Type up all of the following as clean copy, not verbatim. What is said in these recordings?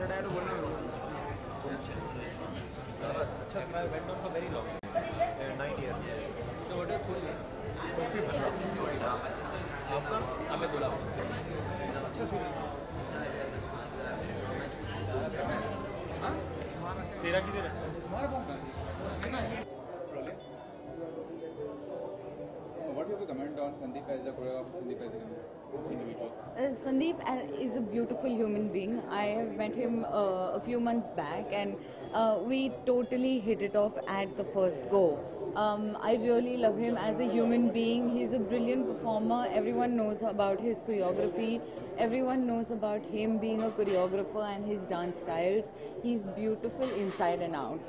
अच्छा मैं went on for very long. 9 years. So what are full name? आपका? Amit Dulab. अच्छा serial. तेरा किधर है? What do you comment on Sandeep as a choreographer, Sandeep as an individual? Sandeep is a beautiful human being. I have met him a few months back, and we totally hit it off at the first go. I really love him as a human being. He's a brilliant performer. Everyone knows about his choreography. Everyone knows about him being a choreographer and his dance styles. He's beautiful inside and out.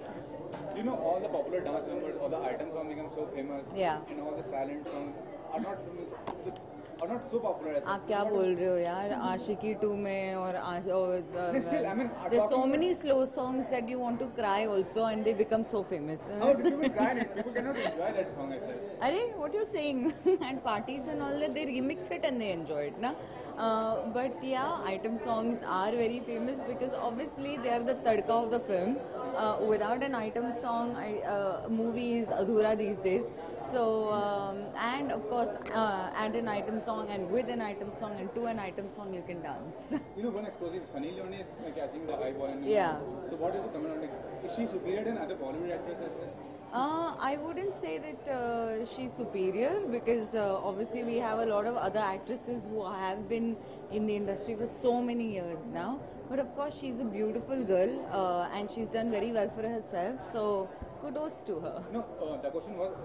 You know, all the popular dance numbers, all the items songs become so famous. Yeah. And all the silent songs are not so popular as आप क्या बोल रहे हो यार? आशिकी 2 में और still, I mean, there's so talking many slow songs that you want to cry also, and they become so famous. how do people cry it? People cannot enjoy that song as well. Arey, what you're saying? At parties and all that, they remix it and they enjoy it, na? But yeah, item songs are very famous because obviously they are the tadka of the film. Without an item song, movie is adhura these days. So, and of course, add an item song, and with an item song and to an item song, you can dance. You know, one explosive, Sunny Leone is catching the eyeball. And Yeah. So what is the comment on like, is she superior than other Bollywood actresses as well? I wouldn't say that she's superior because obviously we have a lot of other actresses who have been in the industry for so many years now. But of course, she's a beautiful girl and she's done very well for herself. So kudos to her. No, the question was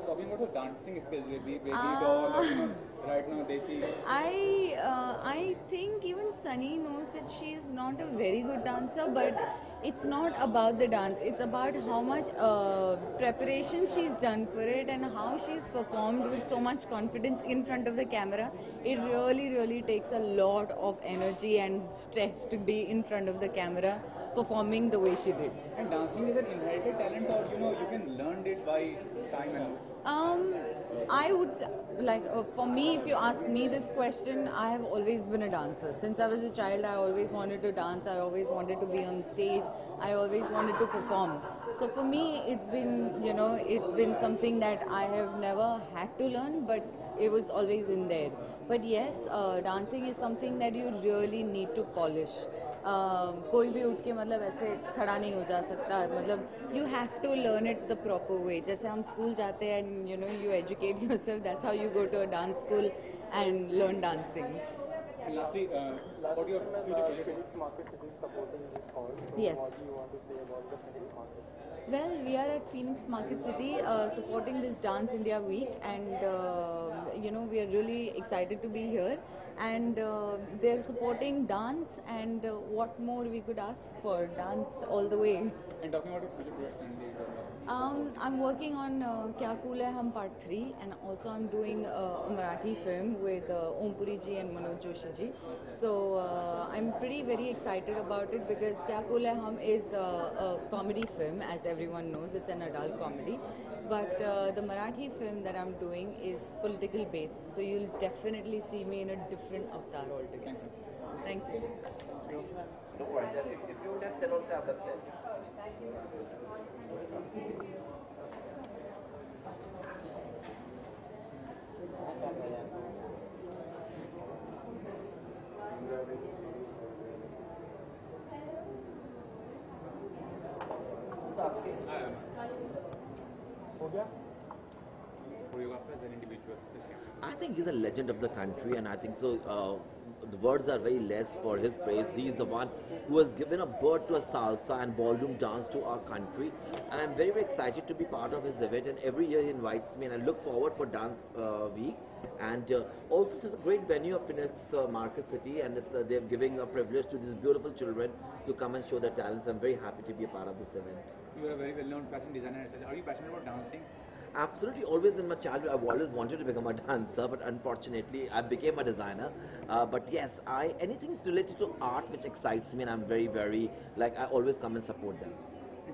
talking about the dancing skills, baby doll, or, you know, right now they see. I think even Sunny knows that she is not a very good dancer, but it's not about the dance. It's about how much preparation she's done for it and how she's performed with so much confidence in front of the camera. It really, really takes a lot of energy and stress to be in front of the camera performing the way she did. And dancing is an inherited talent, or you know, you can learn it by time and. I would say, like, for me, if you ask me this question, I have always been a dancer. Since I was a child, I always wanted to dance. I always wanted to be on stage. I always wanted to perform. So for me, it's been, you know, it's been something that I have never had to learn, but it was always in there. But yes, dancing is something that you really need to polish. कोई भी उठ के मतलब ऐसे खड़ा नहीं हो जा सकता, मतलब you have to learn it the proper way. जैसे हम स्कूल जाते हैं and you know you educate yourself, that's how you go to a dance school and learn dancing. And lastly, what your future project? Phoenix Market City is supporting this cause. So Yes. what do you want to say about the Phoenix Market? Well, we are at Phoenix Market City supporting this Dance India Week, and you know we are really excited to be here. And they're supporting dance, and what more we could ask for? Dance all the way. And talking about your future projects currently. I'm working on Kya Cool Hai Hum Part 3, and also I'm doing a Marathi film with Om Puri ji and Manoj Joshi ji. So I'm very excited about it because Kya Cool Hai Hum is a comedy film, as everyone knows. It's an adult comedy. But the Marathi film that I'm doing is political based, so you'll definitely see me in a different avatar altogether. Thank you. No worries. If you would have said also have that said. Choreographer as an individual. I think he's a legend of the country, and I think so. The words are very less for his praise. He's the one who has given a birth to a salsa and ballroom dance to our country, and I'm very excited to be part of his event. And every year he invites me, and I look forward for Dance Week. And also, it's a great venue of Phoenix Market City, and it's they're giving a privilege to these beautiful children to come and show their talents. I'm very happy to be a part of this event. You are a very well-known fashion designer. Are you passionate about dancing? Absolutely. Always in my childhood, I've always wanted to become a dancer, but unfortunately, I became a designer. But yes, anything related to art which excites me, and I'm very, like, I always come and support them.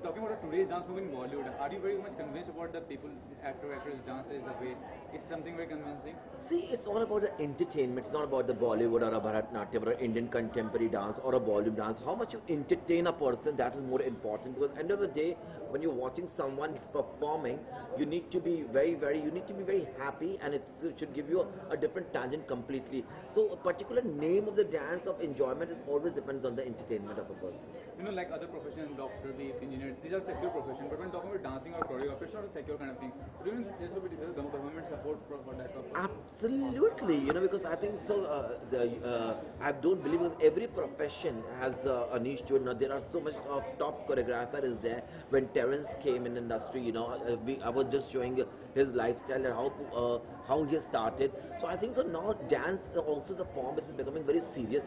Talking about today's dance movement in Bollywood, are you very much convinced about the people, actors dances, the way? Is something very convincing? See, it's all about the entertainment. It's not about the Bollywood or a Bharatanatyam or Indian contemporary dance or a Bollywood dance. How much you entertain a person, that is more important. Because at the end of the day, when you're watching someone performing, you need to be very happy, and it should give you a different tangent completely. So a particular name of the dance of enjoyment, it always depends on the entertainment of a person. You know, like other professions, doctor, beef, engineer, these are secure professions. But when talking about dancing or choreography, it's not a secure kind of thing. But even there's a bit of government support for that. Absolutely, because I think so. I don't believe that every profession has a niche to it. Now, there are so much of top choreographer is there. When Terence came in industry, I was just showing his lifestyle and how he started. So I think so now dance also the form which is becoming very serious.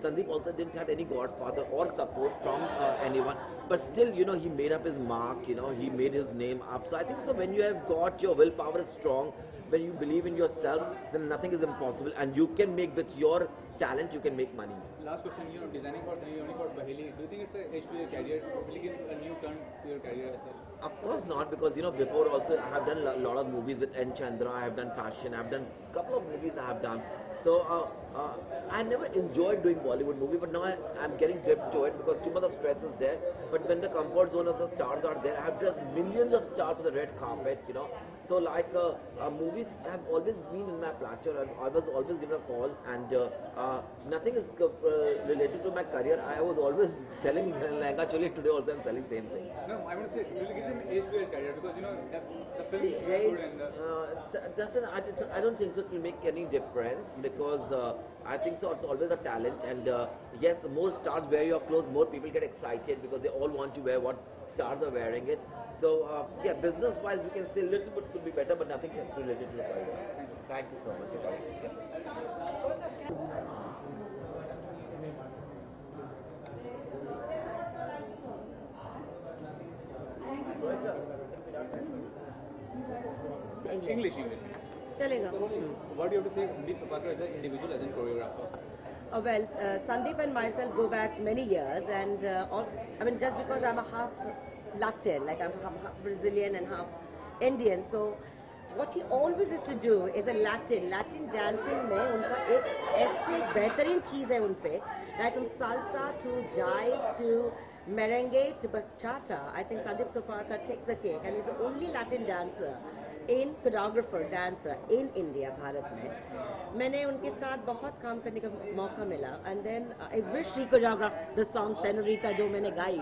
Sandeep also didn't have any godfather or support from anyone, but still, he made up his mark. He made his name up. So I think so when you have got your willpower is strong, when you believe in yourself, then nothing is impossible, and you can make with your talent, you can make money. Last question, designing for Sunny Leone for Baheli, do you think it's an edge to your career? Will it give a new turn to your career as well? Of course not, because before also I have done a lot of movies with N. Chandra, I have done fashion, I have done a couple of movies I have done. So I never enjoyed doing Bollywood movie, but now I'm getting dipped to it because too much of stress is there. But when the comfort zone of the stars are there, I have dressed millions of stars on the red carpet, So like movies have always been in my platter, and I was always given a call, and nothing is related to my career. I was always selling lehenga choli. Today also I'm selling same thing. No, I want to say, will it give an edge to your career? Because the film See, is good and I don't think so it will make any difference, because I think so it's always a talent, and yes, the more stars wear your clothes, more people get excited because they all want to wear what stars are wearing it. So yeah, business wise we can say a little bit could be better, but nothing related to the career. Thank you so much. English. चलेगा. What do you have to say Sandeep Sapakar as an individual, as a choreographer? Well, Sandeep and myself go back many years, and just because I'm a half Latin, like I'm half Brazilian and half Indian, so what he always used to do is a Latin dancing में उनका एक ऐसी बेहतरीन चीज़ है उनपे, right from salsa to jive to merengue to bachata. I think Sandeep Sapakar takes the cake, and he's the only Latin dancer choreographer dancer in India, Bharat में. मैंने उनके साथ बहुत काम करने का मौका मिला, and then I wish he choreographed the song Senorita जो मैंने गाई,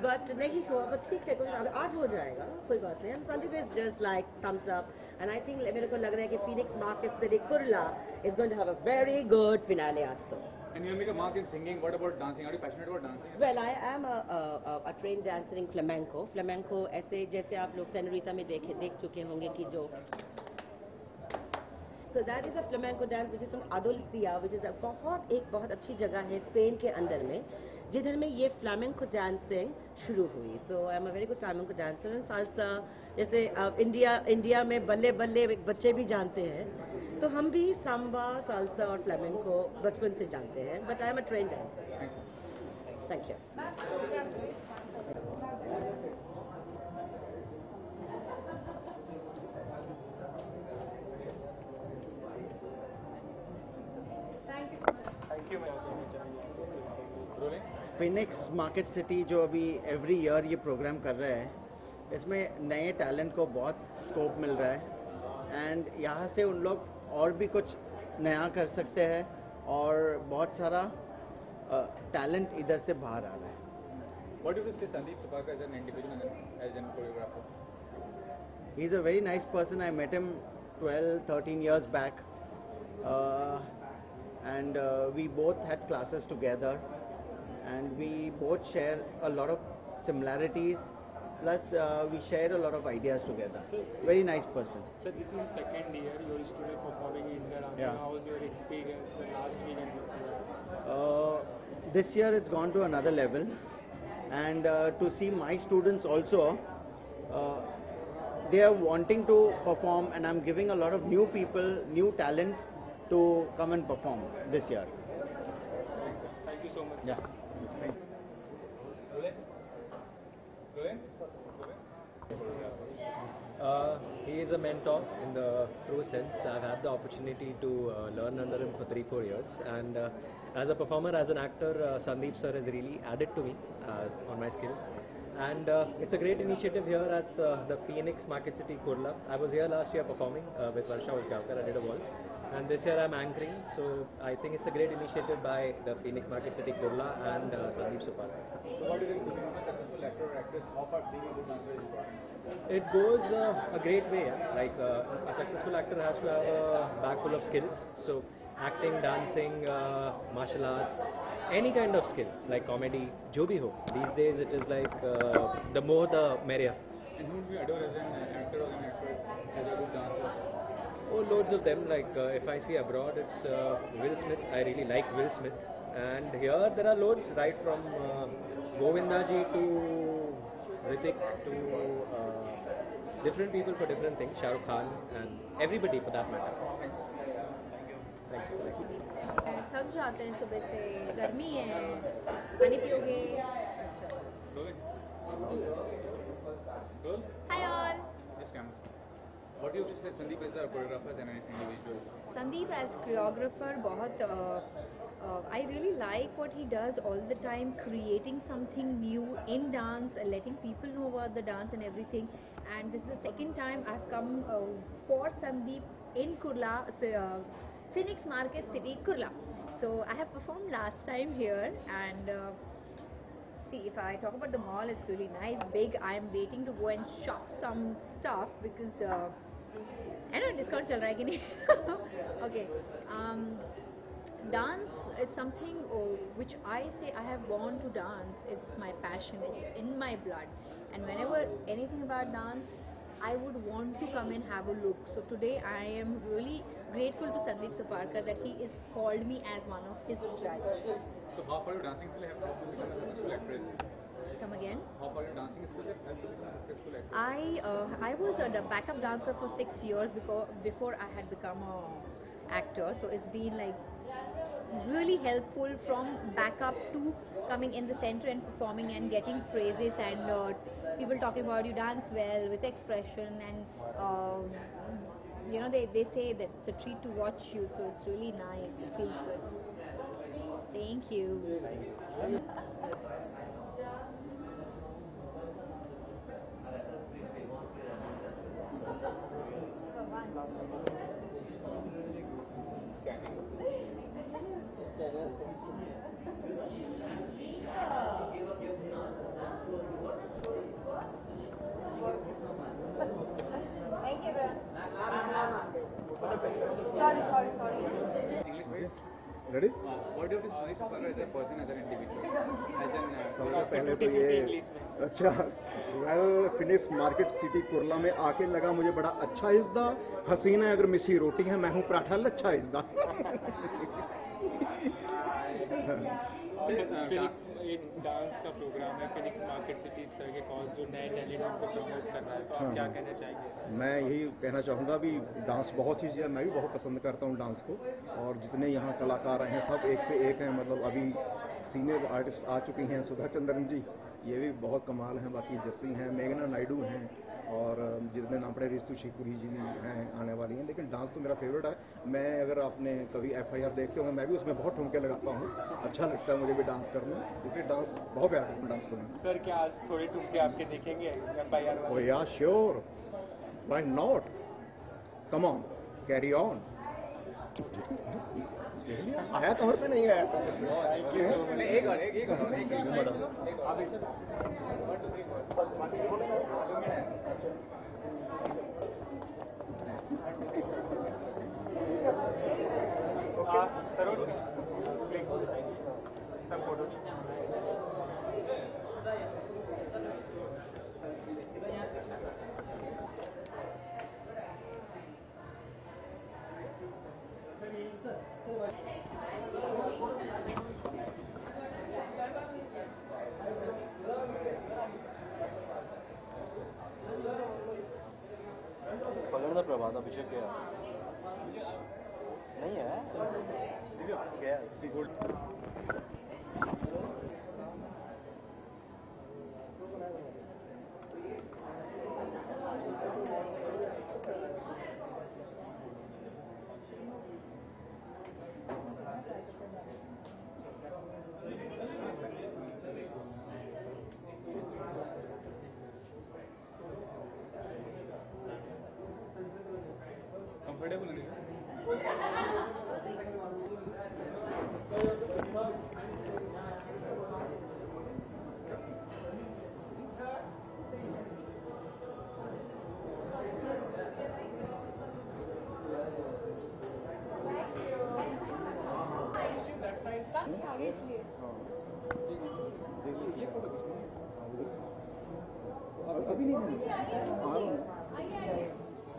but नहीं हुआ. but ठीक है, आज हो जाएगा, कोई बात नहीं. And Sandeep is just like thumbs up, and I think मेरे को लग रहा है कि Phoenix Market City Kurla is going to have a very good finale आज तो. And you make a mark in singing. What about dancing? Are you passionate about dancing? Well, I am a trained dancer in flamenco. Flamenco ऐसे जैसे आप लोग senorita में देख चुके होंगे कि जो. So that is a flamenco dance which is from Andalusia, which is एक बहुत अच्छी जगह है स्पेन के अंदर में, जिधर में ये flamenco dancing शुरू हुई. So I am a very good flamenco dancer, and salsa जैसे इंडिया में बल्ले बल्ले बच्चे भी जानते हैं, तो हम भी सांबा, साल्सा और फ्लामेंको बचपन से जानते हैं. But I am a train dancer. Thank you. Thank you, ma'am. Phoenix market city जो अभी एवरी ईयर ये प्रोग्राम कर रहा है, इसमें नए टैलेंट को बहुत स्कोप मिल रहा है, एंड यहाँ से उन लोग और भी कुछ नया कर सकते हैं, और बहुत सारा टैलेंट इधर से बाहर आ रहा है. What do you say Sandeep Sapakar as an individual and as a choreographer? He is a very nice person. I met him 12-13 years back, and we both had classes together, and we both share a lot of similarities, plus we share a lot of ideas together. Very nice person. So this is the second year you used to be performing in India. Yeah. How was your experience the last week and this year? This year it's gone to another level, and to see my students also, they are wanting to perform, and I'm giving a lot of new people, new talent to come and perform this year. Thank you so much. Yeah. Thank you. is a mentor in the true sense. I've had the opportunity to learn under him for 3-4 years, and as a performer, as an actor, Sandeep sir has really added to me on my skills. And it's a great initiative here at the Phoenix Market City, Kurla. I was here last year performing with Varsha Usgaonkar. I did a waltz, and this year I'm anchoring. So I think it's a great initiative by the Phoenix Market City, Kurla, and Sandeep Suparkar. So what do you think becoming a successful actor or actress, how far being a good dancer is important? It goes a great way. Like a successful actor has to have a bag full of skills. So acting, dancing, martial arts, any kind of skills like comedy, jo bhi ho. These days it is like the more the merrier. And who do you adore as an actor or an actress, as a good dancer? Oh, loads of them. Like if I see abroad, it's Will Smith. I really like Will Smith. And here there are loads, right from Govinda ji to Hrithik to different people for different things. Shah Rukh Khan and everybody for that matter. Thank you. थक जाते हैं सुबह से, गर्मी है, पानी पियोगे? अच्छा. Hi all. Yes, camera. What do you say Sandeep as a choreographer and an individual? Sandeep as choreographer बहुत I really like what he does all the time, creating something new in dance, letting people know about the dance and everything. And this is the second time I've come for Sandeep in Kurla, Phoenix Market City, Kurla. So I have performed last time here, and see, if I talk about the mall, it's really nice, big. I'm waiting to go and shop some stuff because I know discount chal raha hai ki nahi. Okay. Dance is something which I say I have born to dance. It's my passion. It's in my blood. And whenever anything about dance, I would want to come and have a look. So today I am really grateful to Sandeep Suparkar that he has called me as one of his judge. So how far your dancing skill have helped you become a successful actress? Come again? How far your dancing skills have helped you become a successful actress? I was a backup dancer for 6 years before I had become an actor. So it's been like really helpful from backup to coming in the center and performing and getting praises and people talking about you dance well with expression, and you know they say that it's a treat to watch you, so it's really nice. It feels good. Thank you. Thank you, bro. Sorry. English, right? Ready? What do you think Sandeep Suparkar as a person, as an individual, as an सबसे पहले तो ये अच्छा well Phoenix market city Kurla में आके लगा मुझे बड़ा अच्छा इज़्दा हसीना अगर मिसी रोटी है मैं हूँ पराठा लच्छा इज़्दा फिनिक्स एक डांस का प्रोग्राम है, फिनिक्स मार्केट सिटी, इस तरह के कॉज जो नए टैलेंट को प्रमोट कर रहा है, तो आप क्या कहना चाहेंगे? मैं यही कहना चाहूँगा भी डांस बहुत ही मैं भी बहुत पसंद करता हूँ डांस को, और जितने यहाँ कलाकार हैं सब एक से एक हैं. मतलब अभी सीनियर आर्टिस्ट आ चुकी हैं, सुधा चंद्रन जी ये भी बहुत कमाल हैं, बाकी जस्सी हैं, मेघना नायडू हैं, और जितने नाम पड़े रितु शिवपुरी जी हैं आने वाली हैं. लेकिन डांस तो मेरा फेवरेट है. मैं अगर आपने कभी FIR देखते हो मैं भी उसमें बहुत ठुमके लगाता हूँ, अच्छा लगता है मुझे भी डांस करना, इसलिए डांस बहुत प्यार करता हूँ डांस करना. सर क्या आज थोड़े ठुमके आपके देखेंगे FIR वाले? Oh yeah, sure. Why not? Come on, carry on. आया तौर पे नहीं आया था. पकड़ना प्रभात अभिषेक गया नहीं है दिव्या गया. कंफर्टेबल नहीं है। अभी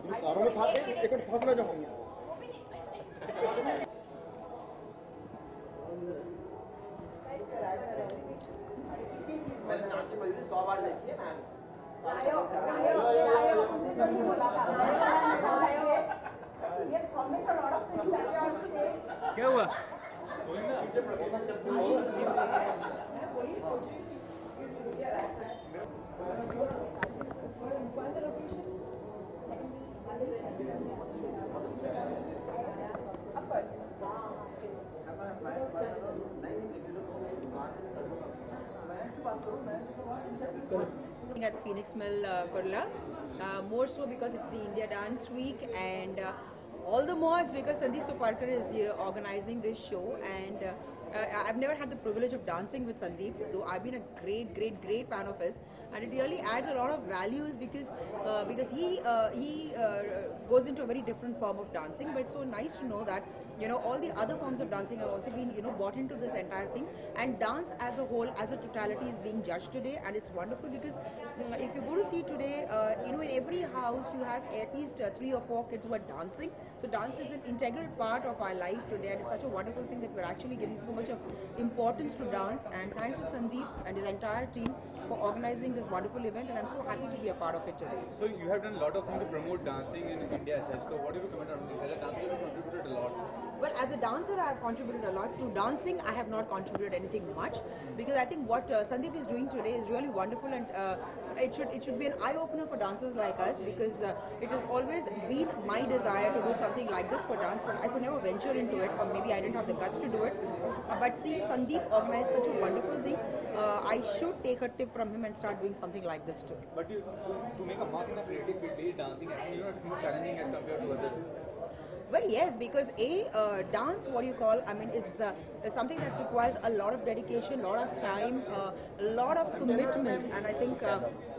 नहीं कारों में था एक मिनट फंस ना जाऊंगी। क्या हुआ? At Phoenix Mill, Kurla, more so because it's the India Dance Week, and all the more it's because Sandeep Soparkar is organizing this show, and I've never had the privilege of dancing with Sandeep, though I've been a great fan of his, and it really adds a lot of values because he goes into a very different form of dancing. But it's so nice to know that all the other forms of dancing have also been bought into this entire thing, and dance as a whole, as a totality, is being judged today, and it's wonderful because if you go to see today, in every house you have at least 3 or 4 kids who are dancing. So dance is an integral part of our life today, and it's such a wonderful thing that we're actually giving so much of importance to dance. And thanks to Sandeep and his entire team for organizing this wonderful event, and I'm so happy to be a part of it today. So you have done a lot of things to promote dancing in India as such. So what do you comment on this? As a dancer, you have contributed a lot. Well, as a dancer, I have contributed a lot. To dancing, I have not contributed anything much, because I think what Sandeep is doing today is really wonderful, and it should be an eye-opener for dancers like us, because it has always been my desire to do something like this for dance, but I could never venture into it, or maybe I didn't have the guts to do it. But seeing Sandeep organize such a wonderful thing, I should take a tip from him and start doing something like this too. But to make a mark in a creative field, dancing, it's more challenging as compared to others. Well, yes, because dance, is something that requires a lot of dedication, a lot of time, a lot of commitment, and I think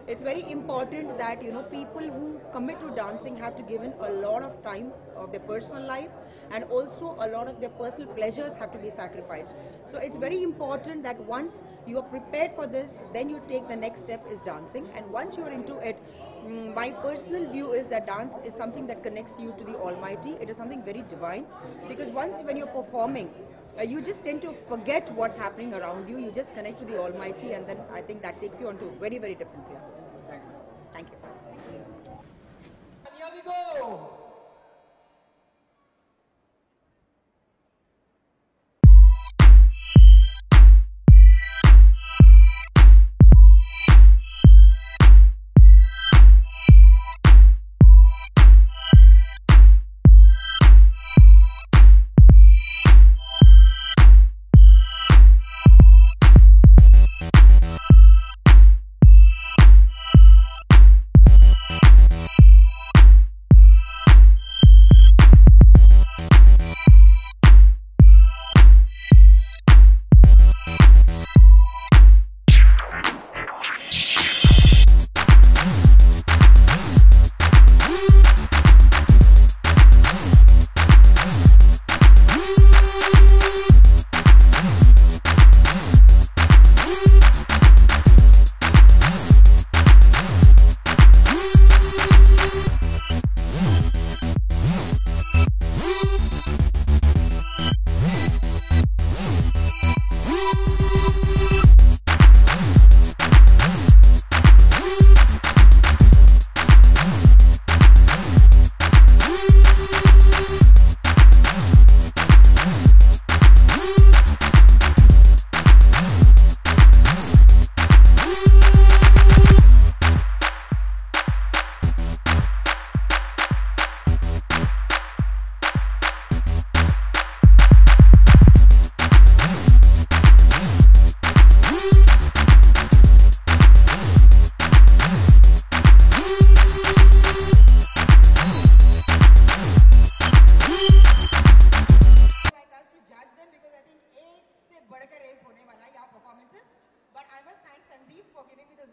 it's very important that people who commit to dancing have to give in a lot of time of their personal life, and also a lot of their personal pleasures have to be sacrificed. So it's very important that once you are prepared for this, then you take the next step is dancing, and once you are into it, my personal view is that dance is something that connects you to the Almighty. It is something very divine, because when you're performing, you just tend to forget what's happening around you. You just connect to the Almighty, and then I think that takes you on to a very different level. Thank you. And here we go.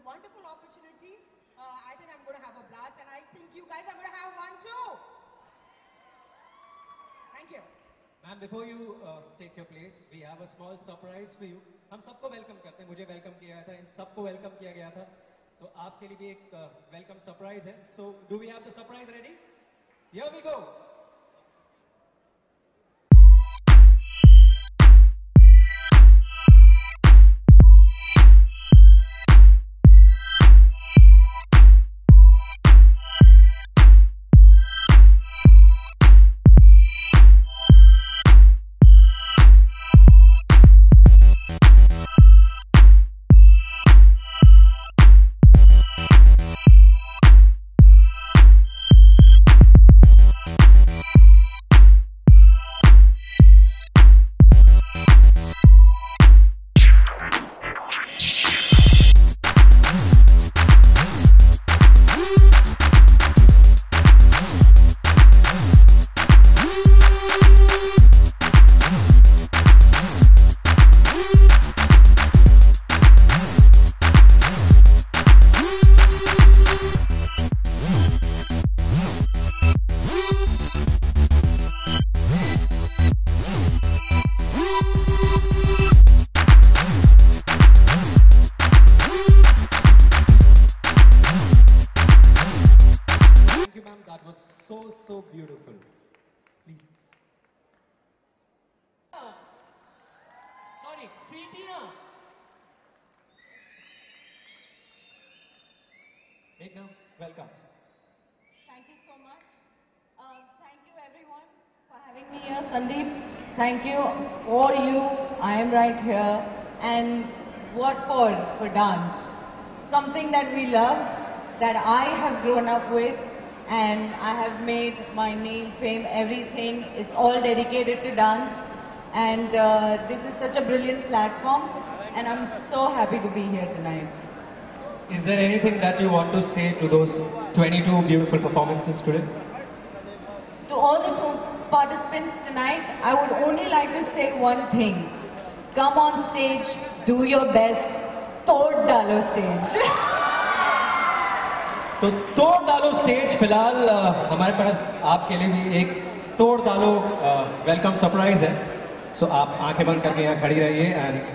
wonderful opportunity. I think I'm going to have a blast, and I think you guys are going to have one too. Thank you. Ma'am, before you take your place, we have a small surprise for you. हम सबको welcome करते हैं. मुझे welcome किया गया था, इन सबको welcome किया गया था. तो आपके लिए भी एक welcome surprise है. So, do we have the surprise ready? Here we go. So beautiful. Please. Sorry, Setina. Meghna, welcome. Thank you so much. Thank you everyone for having me here. Sandeep, thank you for you. I am right here. And what for? For dance. Something that we love, that I have grown up with. And I have made my name, fame, everything. It's all dedicated to dance. And this is such a brilliant platform. And I'm so happy to be here tonight. Is there anything that you want to say to those 22 beautiful performances today? To all the participants tonight, I would only like to say one thing. Come on stage, do your best, tod dalo stage. तो तोड़ डालो stage. फिलहाल हमारे पास आपके लिए भी एक तोड़ डालो वेलकम सरप्राइज है. सो आप आंखें बंद करके यहाँ खड़ी रहिए and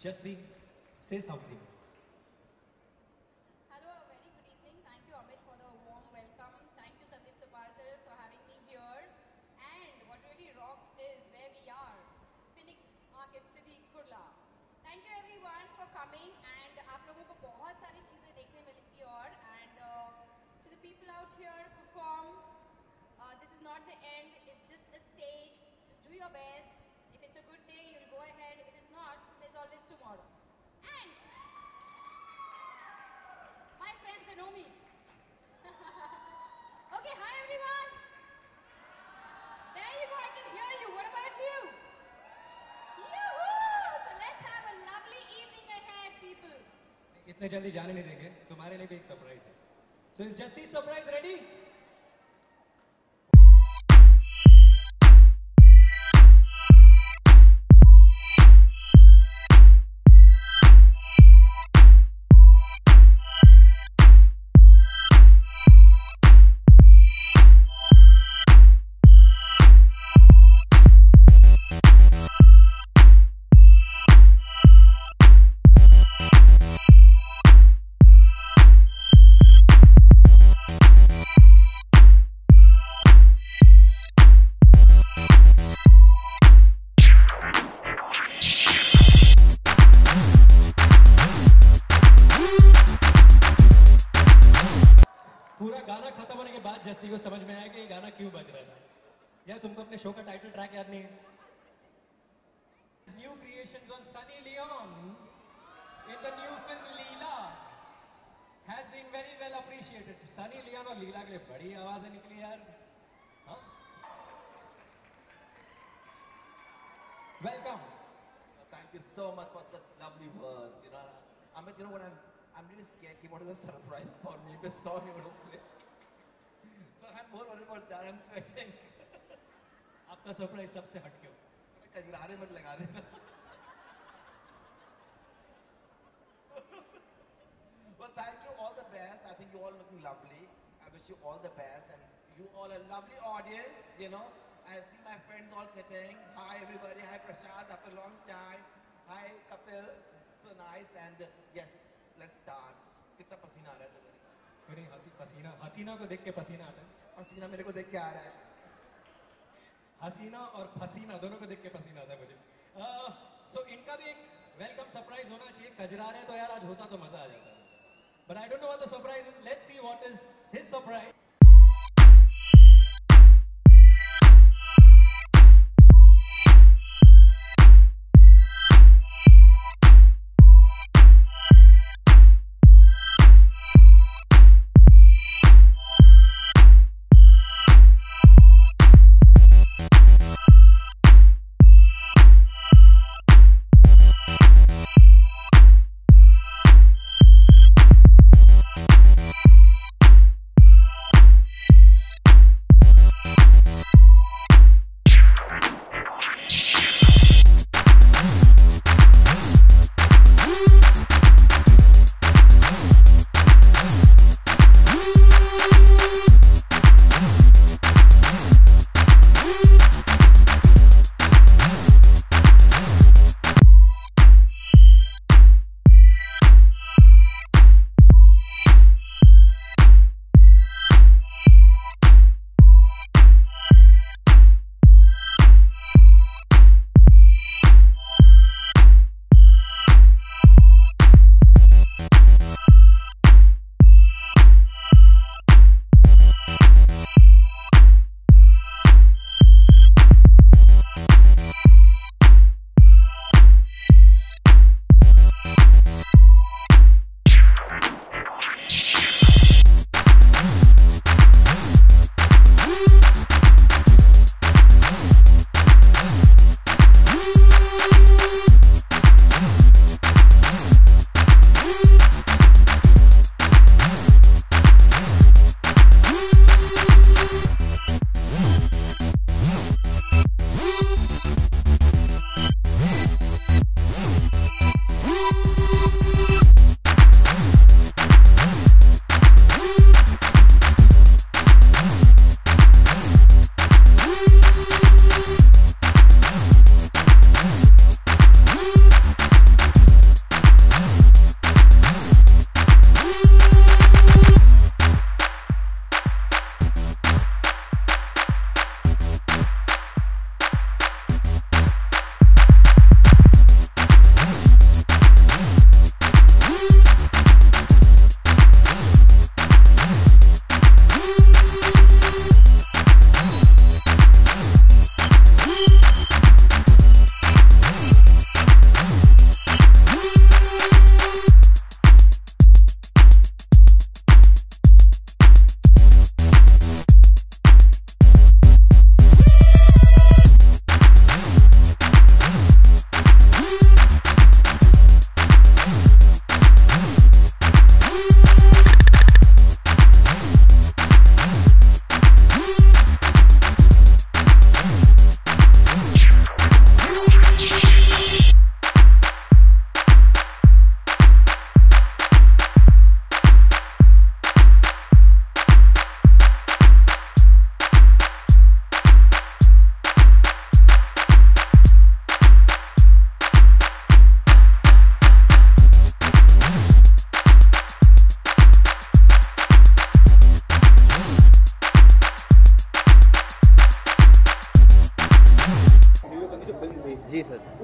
Jessie, say something. Hello, a very good evening. Thank you, Amit, for the warm welcome. Thank you, Sandeep Saparkar, for having me here. And what really rocks is where we are, Phoenix Market City, Kurla. Thank you, everyone, for coming. And आप लोगों को बहुत सारी चीजें देखने मिलेंगी और and to the people out here perform. This is not the end. It's just a stage. Just do your best. If it's a good day, you'll go ahead. If it's not, there's always tomorrow. And my friends, they know me. Okay, hi everyone. There you go, I can hear you. What about you? Yoo-hoo! So let's have a lovely evening ahead, people. इतने जल्दी जाने नहीं देंगे. तुम्हारे लिए भी एक surprise है. So is Jessie surprise ready? Jassi को समझ में आया कि ये गाना क्यों बज रहा था। यार तुमको अपने शो का टाइटल ट्रैक याद नहीं है? New creations on Sunny Leon in the new film Leela has been very well appreciated. Sunny Leon और लीला के लिए बड़ी आवाजें निकली यार। हाँ? Welcome. Thank you so much for such lovely words. You know, Amit, you know what? I'm really scared. What is a surprise for me? The song you're going to play. So I'm more worried about that. I'm sweating. आपका surprise सबसे हट क्यों? कजरारे मत लगा देना। Well, thank you. All the best. I think you all looking lovely. I wish you all the best, and you all a lovely audience. You know, I see my friends all sitting. Hi everybody. Hi Prashad. After a long time. Hi Kapil. So nice. And yes, let's start. कितना पसीना आ रहा है तुम्हारे? नहीं हसीना को देख के पसीना आता है। पसीना मेरे को देख के आ रहा है। हसीना और फसीना दोनों को देख के पसीना आता है मुझे। सो इनका भी एक वेलकम सरप्राइज होना चाहिए। कजरा रहे तो यार आज होता तो मजा आ जाता। But I don't know what the surprise is. Let's see what is his surprise.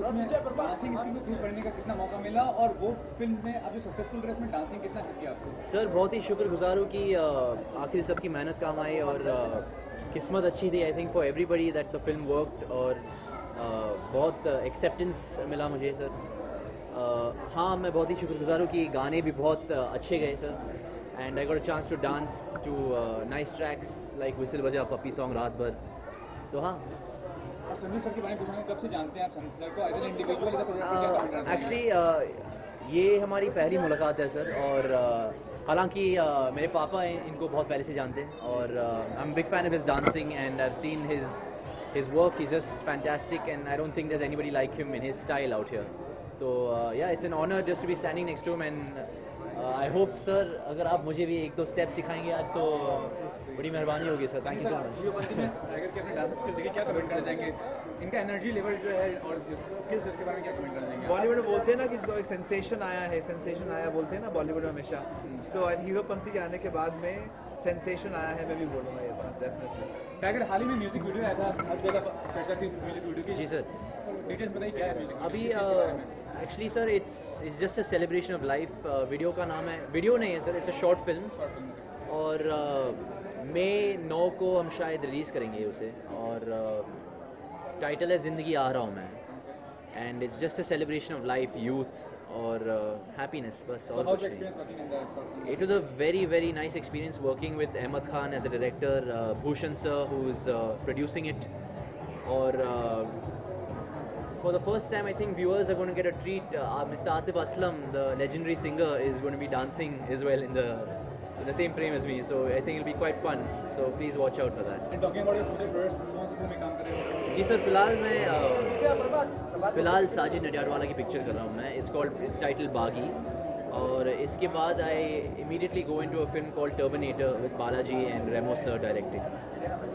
उसमें डांसिंग स्किल को यूज करने का कितना मौका मिला और वो फिल्म में आप जो सक्सेसफुल रहे उसमें डांसिंग कितना हेल्प किया आपको? सर बहुत ही शुक्रगुजार हूँ कि आखिर सबकी मेहनत काम आई और किस्मत अच्छी थी I think for everybody that the film worked और बहुत एक्सेप्टेंस मिला मुझे सर। हाँ मैं बहुत ही शुक्रगुजार हूँ कि गाने भी बहुत अच्छे गए sir and I got a chance to dance to nice tracks like whistle Baja Pappi song रात भर। तो हाँ और संदीप सर के बारे में पूछना कब से जानते हैं आप संदीप सर को as an individual as a product? Actually ये हमारी पहली मुलाकात है सर और हालांकि मेरे पापा इनको बहुत पहले से जानते हैं और I am big fan of his dancing and I have seen his work. He's just fantastic and I don't think there's anybody like him in his style out here. So yeah, it's an honor just to be standing next to him and I hope sir अगर आप मुझे भी एक दो step सिखाएंगे आज तो बड़ी मेहरबानी होगी sir. Thank you so much. Heropanti में टाइगर के अपने डांस स्किल देखिए, क्या कमेंट करना चाहेंगे? इनका एनर्जी लेवल जो है और जो स्किल्स है उसके बारे में क्या कमेंट करना चाहेंगे? बॉलीवुड में बोलते हैं ना कि जो एक सेंसेशन आया बोलते हैं ना बॉलीवुड में हमेशा। सो हीरोपंती के आने के बाद में सेंसेशन आया है, मैं भी बोलूँगा ये बात डेफिनेटली। टाइगर हाल ही में म्यूजिक वीडियो आया था, हर जगह चर्चा थी म्यूजिक वीडियो की। जी सर। डिटेल्स बताइए क्या है म्यूजिक अभी actually sir it's just a celebration of life. Video का नाम है, वीडियो नहीं है sir, it's a short film और मई 9 को हम शायद रिलीज़ करेंगे उसे और टाइटल है ज़िंदगी आ रहा हूँ मैं and it's just a celebration of life, youth और हैप्पीनेस बस और कुछ नहीं। It was a very nice experience working with Ahmed Khan as a director, Bhushan sir who's producing it और for the first time I think viewers are going to get a treat. Mr. Atif Aslam, the legendary singer, is going to be dancing as well in the same frame as me, so I think it'll be quite fun, so please watch out for that. And talking about your future projects, कौन सी film में काम कर रहे हो? जी sir फिलहाल साजिद नडियाडवाला की picture कर रहा हूँ मैं, इट्स टाइटल बागी और इसके बाद I immediately go into a film called Terminator with Balaji and Remo sir directing.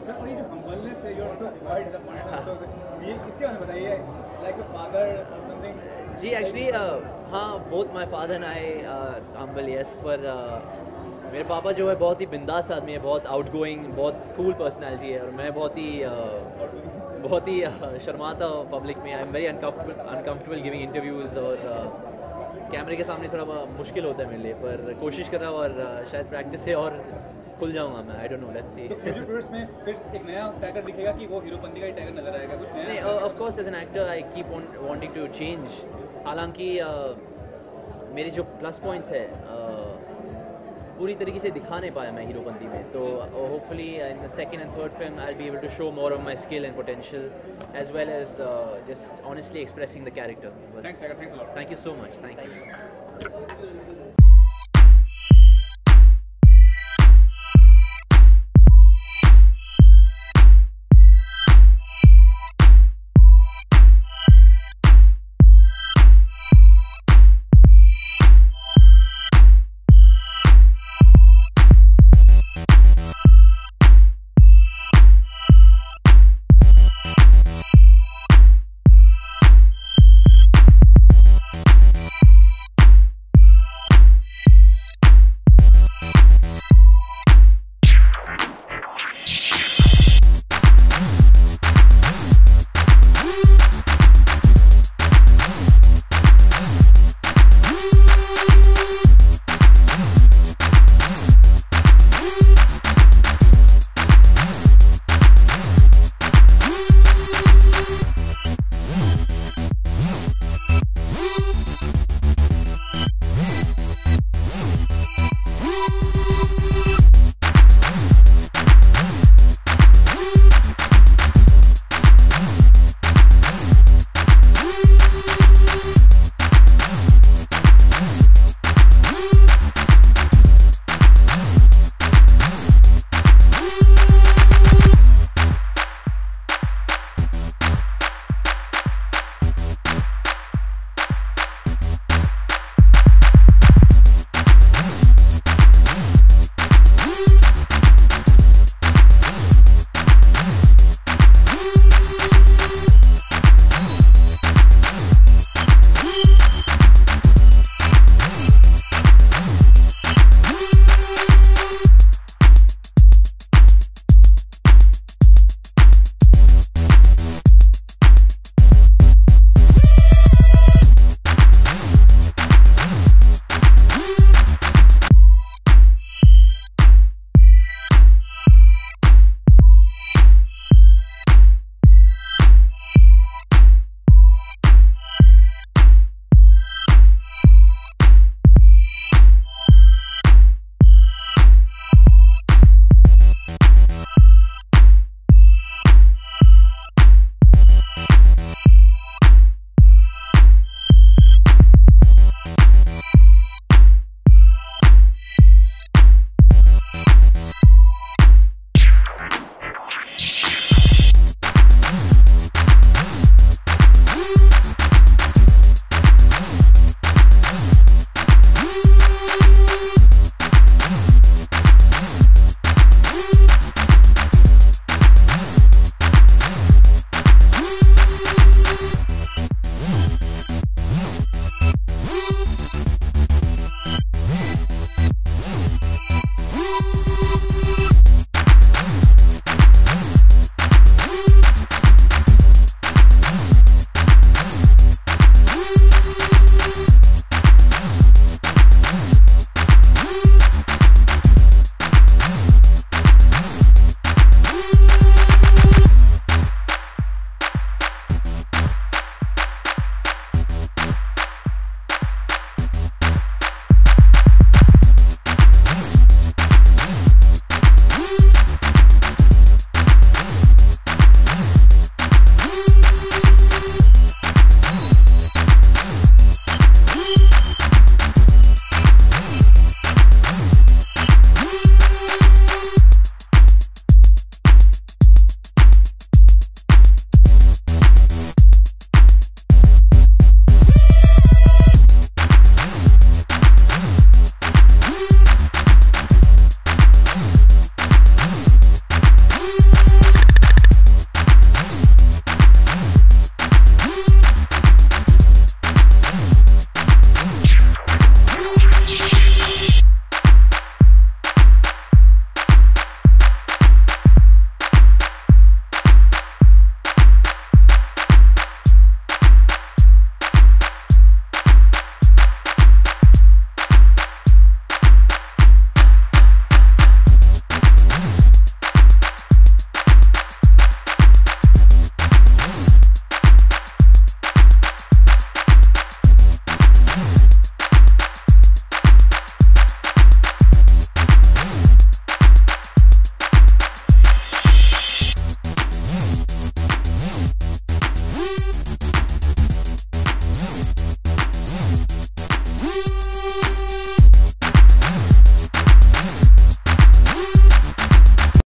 Sir और ये जो हम्बलनेस है, you are so quite the person, so ये इसके बारे में बताइए, लाइक अ फादर और समथिंग। जी एक्चुअली हाँ both my father and I humble yes, पर मेरे पापा जो है बहुत ही बिंदास आदमी है, बहुत आउटगोइंग, बहुत कूल पर्सनैलिटी है और मैं बहुत ही शर्माता हूँ पब्लिक में। I am very uncomfortable giving interviews और कैमरे के सामने थोड़ा मुश्किल होता है मेरे लिए, पर कोशिश कर रहा हूँ और शायद प्रैक्टिस से और खुल जाऊँगा मैं, I don't know, let's see. तो फ्यूचर प्रोजेक्ट्स में फिर एक नया टाइगर दिखेगा कि वो हीरोपंती का ही टाइगर नजर आएगा, कुछ नया? नहीं, of course as an actor I keep on wanting to change. हालांकि मेरे जो प्लस पॉइंट्स है पूरी तरीके से दिखा नहीं पाया मैं हीरोपंती में, तो hopefully in the second and third film I will be able to show more of my skill and potential as well as just honestly expressing the character. Thanks Tiger, thanks a lot. Thank you so much, thank you.